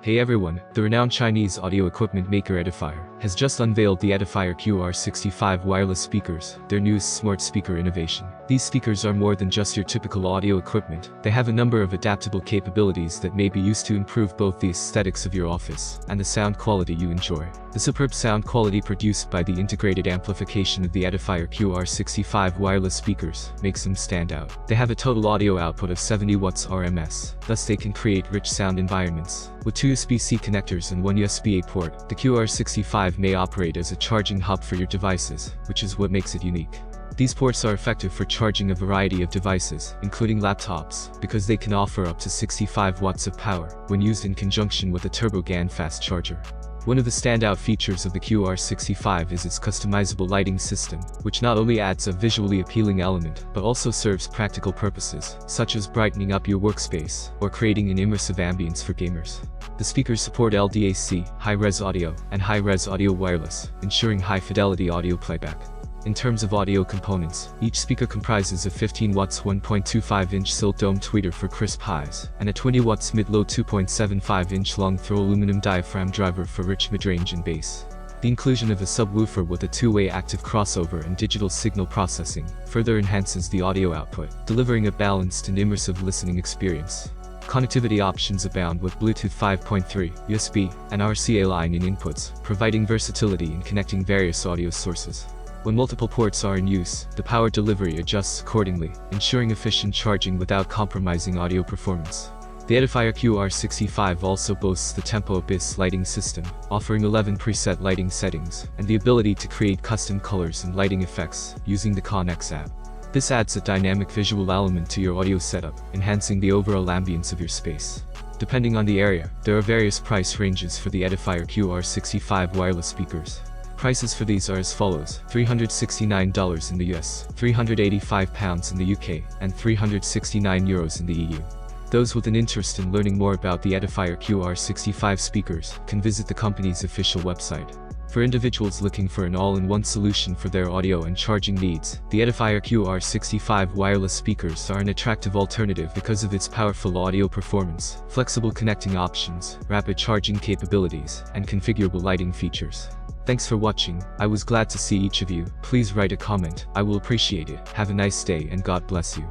Hey everyone, the renowned Chinese audio equipment maker Edifier has just unveiled the Edifier QR65 wireless speakers, their newest smart speaker innovation. These speakers are more than just your typical audio equipment. They have a number of adaptable capabilities that may be used to improve both the aesthetics of your office and the sound quality you enjoy. The superb sound quality produced by the integrated amplification of the Edifier QR65 wireless speakers makes them stand out. They have a total audio output of 70 watts RMS, thus they can create rich sound environments. With two USB-C connectors and one USB-A port, the QR65 may operate as a charging hub for your devices, which is what makes it unique. These ports are effective for charging a variety of devices, including laptops, because they can offer up to 65 watts of power when used in conjunction with a TurboGaN fast charger. One of the standout features of the QR65 is its customizable lighting system, which not only adds a visually appealing element, but also serves practical purposes, such as brightening up your workspace or creating an immersive ambience for gamers. The speakers support LDAC, high-res audio, and high-res audio wireless, ensuring high-fidelity audio playback. In terms of audio components, each speaker comprises a 15 watts 1.25-inch silk dome tweeter for crisp highs, and a 20 watts mid-low 2.75-inch long throw aluminum diaphragm driver for rich mid-range and bass. The inclusion of a subwoofer with a two-way active crossover and digital signal processing further enhances the audio output, delivering a balanced and immersive listening experience. Connectivity options abound with Bluetooth 5.3, USB, and RCA line-in inputs, providing versatility in connecting various audio sources. When multiple ports are in use, the power delivery adjusts accordingly, ensuring efficient charging without compromising audio performance. The Edifier QR65 also boasts the Tempo Abyss lighting system, offering 11 preset lighting settings, and the ability to create custom colors and lighting effects using the Connex app. This adds a dynamic visual element to your audio setup, enhancing the overall ambience of your space. Depending on the area, there are various price ranges for the Edifier QR65 wireless speakers. Prices for these are as follows: $369 in the US, £385 in the UK, and €369 in the EU. Those with an interest in learning more about the Edifier QR65 speakers can visit the company's official website. For individuals looking for an all-in-one solution for their audio and charging needs, the Edifier QR65 wireless speakers are an attractive alternative because of its powerful audio performance, flexible connecting options, rapid charging capabilities, and configurable lighting features. Thanks for watching. I was glad to see each of you. Please write a comment. I will appreciate it. Have a nice day and God bless you.